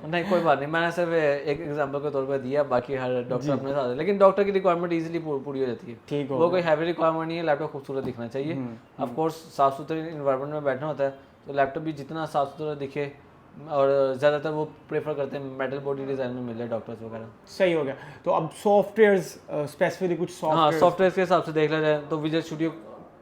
नहीं कोई बात नहीं, मैंने सिर्फ एक एग्जांपल के तौर पर दिया, बाकी हर डॉक्टर अपने साथ है, लेकिन डॉक्टर की रिक्वायरमेंट इजीली पूरी हो जाती है। ठीक हो, वो कोई हैवी रिक्वायरमेंट नहीं है, लैपटॉप खूबसूरत दिखना चाहिए। ऑफ कोर्स साफ सुथरे इन्वायरमेंट में बैठना होता है, तो लैपटॉप भी जितना साफ सुथरा दिखे, और ज़्यादातर वो प्रेफर करते हैं मेटल बॉडी डिज़ाइन में मिले डॉक्टर्स वगैरह। सही हो गया। तो अब सॉफ्टवेयर्स स्पेसिफिकली कुछ हाँ, सॉफ्टवेयर के हिसाब से देख लिया जाए तो विजुअल स्टूडियो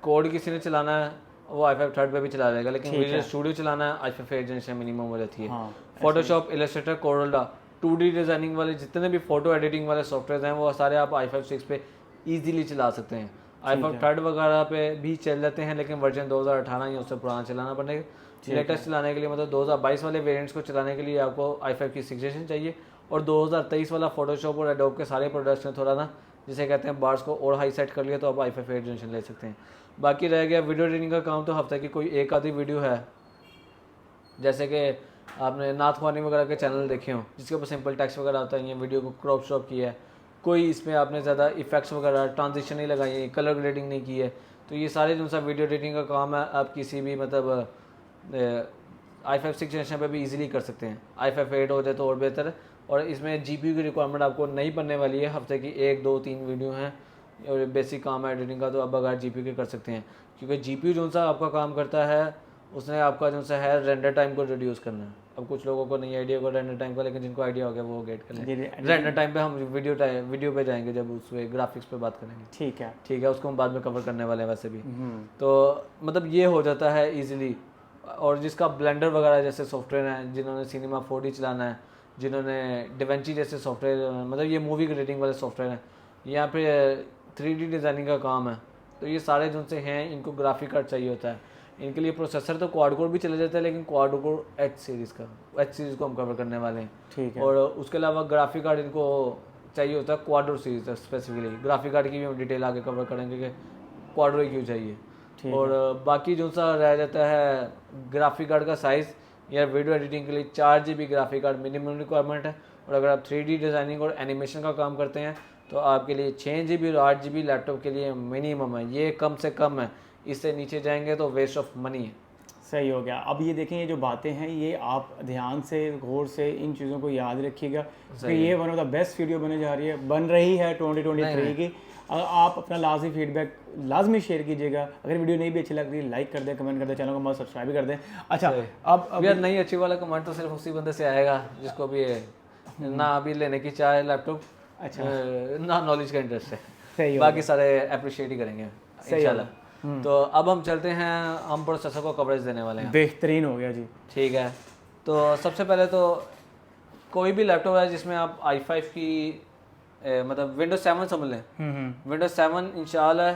कोड किसी ने चलाना है वो i5 3 पे भी चला जाएगा, लेकिन विजुअल स्टूडियो चलाना है i5 8 जनरेशन मिनिमम हो जाती है। Photoshop, Illustrator, coral, 2D designing वाले जितने भी फोटो एडिटिंग वाले सॉफ्टवेयर हैं वो सारे आप i5 6 पे इजीली चला सकते हैं। i5 3 वगैरह पे भी चल जाते हैं, लेकिन वर्जन 2018 या उससे पुराना चलाना पड़ेगा। लेटेस्ट चलाने के लिए मतलब 2022 वाले वेरिएंट्स को चलाने के लिए आपको i5 की 6 जनरेशन चाहिए, और 2023 वाला फोटोशॉप और एडोब के सारे प्रोडक्ट्स में थोड़ा ना जिसे कहते हैं बार्स को और हाई सेट कर लिया तो आप i5 8 जनरेशन ले सकते हैं। बाकी रह गया वीडियो एडिटिंग का काम, तो हफ्ते की कोई एक आधी वीडियो है, जैसे कि आपने नाथ वानी वगैरह के चैनल देखे हों जिसके ऊपर सिंपल टेक्स्ट वगैरह आता है, ये वीडियो को क्रॉप शॉप किया है, कोई इसमें आपने ज़्यादा इफेक्ट्स वगैरह ट्रांजिशन नहीं लगाई है, कलर ग्रेडिंग नहीं की है, तो ये सारे जो सा वीडियो एडिटिंग का काम है आप किसी भी मतलब i5 6 जनरेशन पे भी इजीली कर सकते हैं। i5 8 हो जाए तो और बेहतर है, और इसमें GPU की रिक्वायरमेंट आपको नहीं पड़ने वाली है। हफ्ते की 1 2 3 वीडियो हैं और बेसिक काम है एडिटिंग का, तो आप बगैर GPU के कर सकते हैं, क्योंकि GPU जो सा आपका काम करता है उसने आपका जो सा है रेंडर टाइम को रिड्यूस करना है। अब कुछ लोगों को नहीं आइडिया होगा रेंडर टाइम का, लेकिन जिनको आइडिया हो गया वो गेट कर लें। रेंडर टाइम पे हम वीडियो पे जाएंगे जब उस ग्राफिक्स पे बात करेंगे। ठीक है, उसको हम बाद में कवर करने वाले हैं वैसे भी। तो मतलब ये हो जाता है इजीली। और जिसका ब्लेंडर वगैरह जैसे सॉफ्टवेयर हैं, जिन्होंने सिनेमा 4D चलाना है, जिन्होंने डिवेंची जैसे सॉफ्टवेयर, मतलब ये मूवी रेटिंग वाले सॉफ्टवेयर हैं, यहाँ पे 3D डिज़ाइनिंग का काम है, तो ये सारे जो से हैं इनको ग्राफिक कार्ड चाहिए होता है। इनके लिए प्रोसेसर तो क्वाड कोर भी चला जाता है, लेकिन क्वाड कोर H सीरीज़ को हम कवर करने वाले हैं। ठीक है। और उसके अलावा ग्राफिक कार्ड इनको चाहिए होता है Quadro series specifically. Graphic card की भी हम डिटेल आगे कवर करेंगे कि क्वाड्रो क्यों चाहिए। और बाकी जो सा रह जाता है ग्राफिक कार्ड का साइज़, या वीडियो एडिटिंग के लिए 4 GB graphic card minimum requirement है, और अगर आप 3D डिज़ाइनिंग और एनिमेशन का काम करते हैं तो आपके लिए 6 GB और 8 GB लैपटॉप के लिए मिनिमम है, ये कम से कम है, इससे नीचे जाएंगे तो वेस्ट ऑफ मनी है। सही हो गया। अब ये देखें, ये जो बातें हैं ये आप ध्यान से गौर से इन चीज़ों को याद रखिएगा, क्योंकि ये one of the best video बन रही है 2023 की। आप अपना लाजमी फीडबैक लाजमी शेयर कीजिएगा। अगर वीडियो नहीं भी अच्छी लग रही लाइक कर दें, कमेंट कर दें, चैनल को मत सब्सक्राइब भी कर दें। अच्छा, अब यार नहीं अच्छी वाला कमेंट तो सिर्फ उसी बंदे से आएगा जिसको भी ना अभी लेने की चाहे लैपटॉप, अच्छा ना नॉलेज का इंटरेस्ट है। सही, बाकी सारे अप्रिशिएट ही करेंगे इंशाल्लाह। तो अब हम चलते हैं, हम प्रोसेसर को कवरेज देने वाले हैं। बेहतरीन हो गया जी। ठीक है, तो सबसे पहले तो कोई भी लैपटॉप है जिसमें आप i5 की मतलब Windows 7 समझ लें, Windows 7 इंशाल्लाह,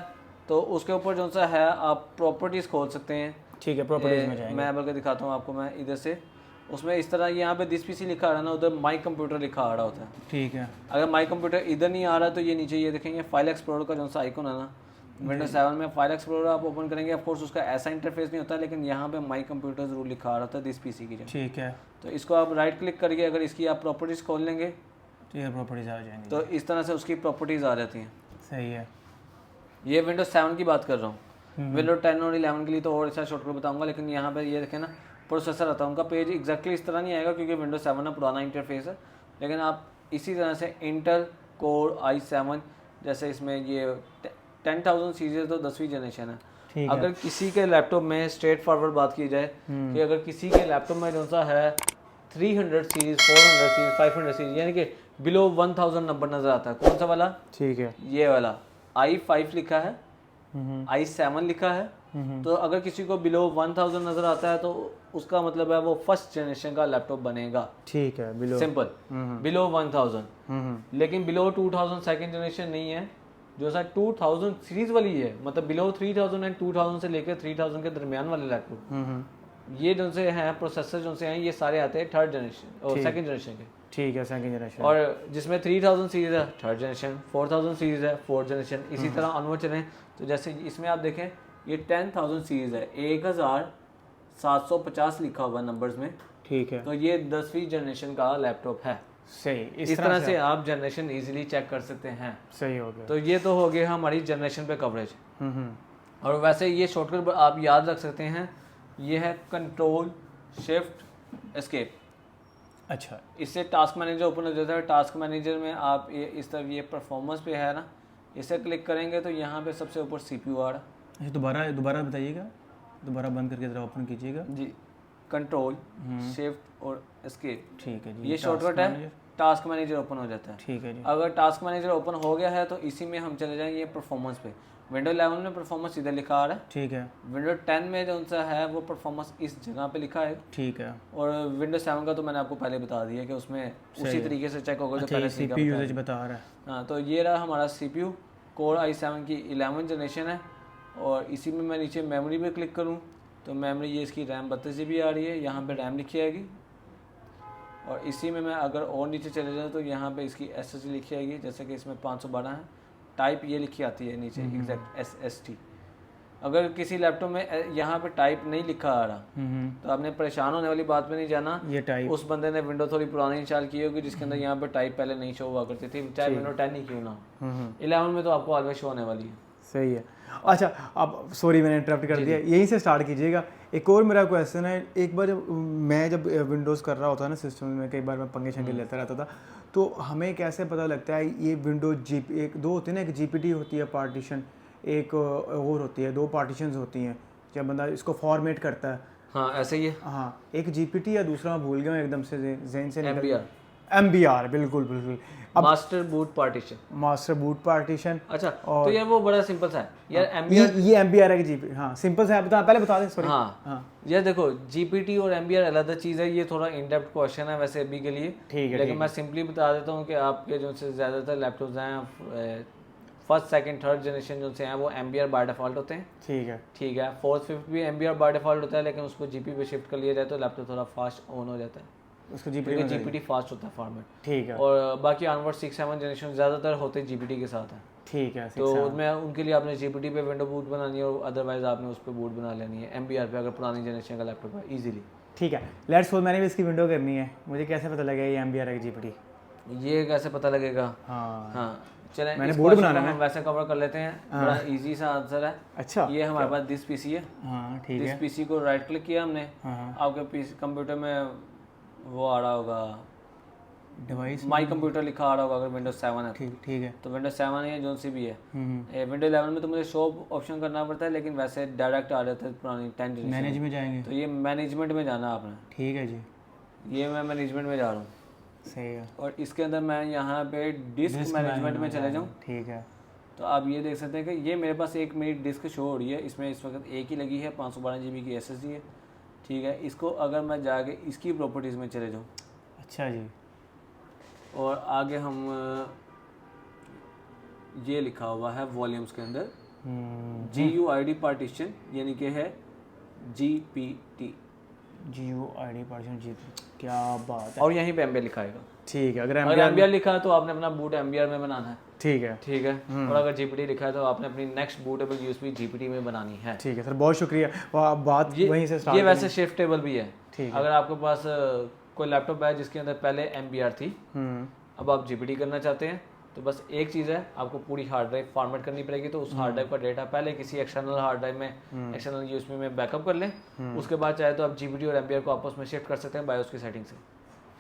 तो उसके ऊपर जो सा है आप प्रॉपर्टीज़ खोल सकते हैं। ठीक है, प्रॉपर्टीज़ में जाएंगे। मैं बल्कि दिखाता हूँ आपको, मैं इधर से उसमें इस तरह यहाँ पे दिस PC लिखा आ रहा है ना, उधर माई कंप्यूटर लिखा आ रहा होता है। ठीक है, अगर माई कंप्यूटर इधर नहीं आ रहा तो ये नीचे ये देखेंगे फाइल एक्सप्लोरर का जो सा आइकन है ना, Windows 7 में फाइल एक्सप्लोरर आप ओपन करेंगे, ऑफ कोर्स उसका ऐसा इंटरफेस नहीं होता, लेकिन यहाँ पे माई कंप्यूटर जरूर लिखा आ रहा था दिस PC की। ठीक है, तो इसको आप राइट क्लिक करके अगर इसकी आप प्रॉपर्टीज़ खोल लेंगे तो ये प्रॉपर्टीज़ आ जाएंगी, तो इस तरह से उसकी प्रॉपर्टीज़ आ जाती हैं। सही है। ये Windows 7 की बात कर रहा हूँ। Windows 10 और 11 के लिए तो और अच्छा शॉर्टकट बताऊंगा, लेकिन यहाँ पे ये देखें ना, प्रोसेसर आता है। उनका पेज एग्जैक्टली इस तरह नहीं आएगा क्योंकि विंडोज 7 ना पुराना इंटरफेस है, लेकिन आप इसी तरह से इंटेल कोर i7 जैसे इसमें ये 10,000 सीरीज तो 10वीं जनरेशन है। अगर किसी के लैपटॉप में स्ट्रेट फॉरवर्ड बात की जाए कि अगर किसी के लैपटॉप में जो सा है 300 सीरीज 400 सीरीज 500 सीरीज यानी कि बिलो 1000 नंबर नजर आता है, कौन सा वाला? ठीक है, ये वाला i5 लिखा है, i7 लिखा है, तो अगर किसी को बिलो 1000 नजर आता है तो उसका मतलब है वो फर्स्ट जनरेशन का लैपटॉप बनेगा। ठीक है, बिलो सिंपल, बिलो 1000। लेकिन बिलो 2000 सेकंड जनरेशन नहीं है, जो सा 2000 सीरीज वाली है, मतलब बिलो 3000 एंड 2000 से लेकर 3000 के दरमियान वाले लैपटॉप, ये जो से हैं प्रोसेसर जो से हैं ये सारे आते हैं थर्ड जनरेशन और सेकंड जनरेशन के। ठीक है, सेकंड जनरेशन। और जिसमें 3000 सीरीज है थर्ड जनरेशन, 4000 सीरीज है फोर्थ जनरेशन, इसी तरह ऑनवर्ड चलें तो जैसे इसमें आप देखें ये 10,000 सीरीज है, 1750 लिखा हुआ नंबर्स में। ठीक है, तो ये 10वीं जनरेशन का लैपटॉप है। सही, इस तरह से आप जनरेशन इजीली चेक कर सकते हैं। सही हो गया। तो ये तो हो गया हमारी जनरेशन पे कवरेज। और वैसे ये शॉर्टकट आप याद रख सकते हैं, ये है कंट्रोल शिफ्ट एस्केप। अच्छा, इससे टास्क मैनेजर ओपन हो जाता है। टास्क मैनेजर में आप ये इस तरफ ये परफॉर्मेंस पे है ना, इसे क्लिक करेंगे तो यहाँ पे सबसे ऊपर CPU आ रहा है। अच्छा, दोबारा बताइएगा, दोबारा बंद करके जरा ओपन कीजिएगा जी। कंट्रोल शिफ्ट और एस्केप, ठीक है जी, ये शॉर्टकट है, टास्क मैनेजर ओपन हो जाता है। ठीक है जी। अगर टास्क मैनेजर ओपन हो गया है तो इसी में हम चले जाएंगे परफॉर्मेंस पे। विंडो 11 में परफॉर्मेंस इधर लिखा आ रहा है, ठीक है। विंडो 10 में जो सा है वो परफॉर्मेंस इस जगह पे लिखा है, ठीक है। और विंडो 7 का तो मैंने आपको पहले बता दिया कि उसमें उसी तरीके से चेक होगा जो अच्छा, पहले CPU यूजेज बता रहा है। हाँ, तो ये रहा हमारा CPU कोर i7 की 11 जनरेशन है। और इसी में मैं नीचे मेमोरी पे क्लिक करूँ तो मेमोरी ये इसकी रैम 32 GB आ रही है, यहाँ पे रैम लिखी आएगी। और इसी में मैं अगर और नीचे चले जाऊँ तो यहाँ पे इसकी SSD लिखी आएगी, जैसे कि इसमें 512 है। टाइप ये लिखी आती है नीचे एग्जैक्ट SSD। अगर किसी लैपटॉप में यहाँ पे टाइप नहीं लिखा आ रहा तो आपने परेशान होने वाली बात में नहीं जाना, ये टाइप उस बंदे ने विंडो थोड़ी पुरानी इंस्टॉल की होगी जिसके अंदर यहाँ पे टाइप पहले नहीं शो हुआ करती थी, चाहे विंडो 10 ही क्यों ना। 11 में तो आपको ऑलवेज शो होने वाली है। सही है। अच्छा, अब सॉरी मैंने इंटरप्ट कर दिया, यहीं से स्टार्ट कीजिएगा। एक और मेरा क्वेश्चन है, एक बार जब विंडोज़ कर रहा होता है ना सिस्टम में, कई बार मैं पंगे शंगे लेता रहता था, तो हमें कैसे पता लगता है ये विंडोज एक दो होती है ना, एक GPT होती है पार्टीशन, एक और होती है, 2 पार्टीशंस होती हैं जब बंदा इसको फॉर्मेट करता है। हाँ ऐसे ही है। हाँ, एक GPT या दूसरा मैं भूल गया हूँ एकदम से जहन से निकल। MBR MBR, बिल्कुल बिल्कुल। Master boot partition. Master boot partition. अच्छा, तो यार वो बड़ा सिंपल सा है यार। MBR ये MBR है कि GP? हाँ, सिंपल सा है, पहले बता दें। सॉरी। हाँ यार देखो, GPT और MBR अलग चीज़ है, ये थोड़ा इन डेप्थ क्वेश्चन है वैसे अभी के लिए, ठीक है। लेकिन मैं सिंपली बता देता हूँ कि आपके जो से ज़्यादातर लैपटॉप्स हैं फर्स्ट सेकंड थर्ड जनरेशन जो से हैं वो MBR बाय डिफ़ॉल्ट होते हैं। ठीक है। फोर्थ फिफ्थ भी MBR बाय डिफ़ॉल्ट होता है, लेकिन उसको GP पे शिफ्ट कर लिया जाए तो लैपटॉप थोड़ा फास्ट ऑन हो जाता है, उसको GPT फास्ट होता है फॉर्मेट। ठीक है। और बाकी ऑनवर्ड 6-7 जनरेशन ज़्यादातर होते GPT के साथ है। ठीक है। तो उसमें उनके लिए आपने GPT पे विंडो बूट बनानी है और अदरवाइज आपने उस पर बूट बना लेनी है MBR पे, अगर पुरानी जनरेशन का लैपटॉप है इजीली। ठीक है। लेट्स सपोज मैंने भी इसकी विंडो करनी है, मुझे कैसे पता लगेगा ये MBR है कि GPT? ये कैसे पता लगेगा? हाँ, चलें मैंने बोर्ड बनाना है, हम वैसे कवर कर लेते हैं। बड़ा इजी सा आंसर है। अच्छा, ये हमारे पास दिस PC है। हाँ ठीक है। दिस PC को राइट क्लिक किया हमने, आपके PC कंप्यूटर में वो आ रहा होगा डिवाइस, माई कंप्यूटर लिखा आ रहा होगा अगर विंडोज 7 है। ठीक है। तो विंडोज 7 है जो सी भी है। विंडोज 11 में तो मुझे शो ऑप्शन करना पड़ता है, लेकिन वैसे डायरेक्ट आ जाता है पुरानी 10 जनरेशन। मैनेज में जाएंगे तो ये मैनेजमेंट में जाना आपने। ठीक है जी, ये मैं मैनेजमेंट में जा रहा हूँ। सही है। और इसके अंदर मैं यहाँ पे डिस्क मैनेजमेंट में चले जाऊँ। ठीक है। तो आप ये देख सकते हैं कि ये मेरे पास एक मेरी डिस्क शो हो रही है, इसमें इस वक्त एक ही लगी है, 512 GB की SSD है। ठीक है, इसको अगर मैं जाके इसकी प्रॉपर्टीज़ में चले जाऊँ, अच्छा जी, और आगे हम ये लिखा हुआ है वॉल्यूम्स के अंदर GUID पार्टीशन, यानी कि है GPT। GUID पार्टीशन GPT, क्या बात है। और यहीं पे MBR लिखा आएगा। ठीक है। अगर MBR लिखा है तो आपने अपना बूट MBR में बनाना है। ठीक है। और अगर GPT लिखा है तो आपने अपनी नेक्स्ट बूटेबल USB GPT में बनानी है। ठीक है सर, बहुत शुक्रिया। बात वहीं से स्टार्ट। ये वैसे शिफ्टेबल भी है। ठीक है। अगर आपके पास कोई लैपटॉप है जिसके अंदर पहले MBR थी, अब आप GPT करना चाहते हैं तो बस एक चीज़ है, आपको पूरी हार्ड ड्राइव फॉर्मेट करनी पड़ेगी। तो उस हार्ड ड्राइव का डेटा पहले किसी एक्सटर्नल हार्ड ड्राइव में, एक्सटर्नल यूएसबी में बैकअप कर लें। उसके बाद चाहे तो आप जीपीडी और एमबीआर को आपस में शिफ्ट कर सकते हैं बायोस की सेटिंग से।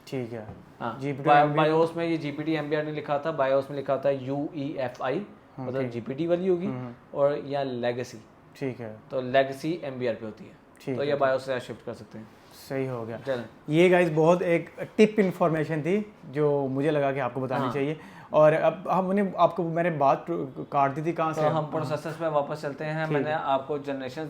ठीक है। हाँ, GPD बायोस में ये जीपीडी एमबीआर नहीं लिखा था, बायोस में लिखा होता है UEFI, मतलब जीपीडी वाली होगी, और या लेगेसी। ठीक है, तो लेगेसी एमबीआर पे होती है, तो ये बायोस से शिफ्ट कर सकते हैं। सही हो गया। चलें, ये गाइस बहुत एक टिप इन्फॉर्मेशन थी जो मुझे लगा कि आपको बतानी चाहिए। और अब हमने आपको मैंने बात काट दी थी कहाँ तो से, हम प्रोसेसर्स पे वापस चलते हैं। मैंने आपको जनरेशन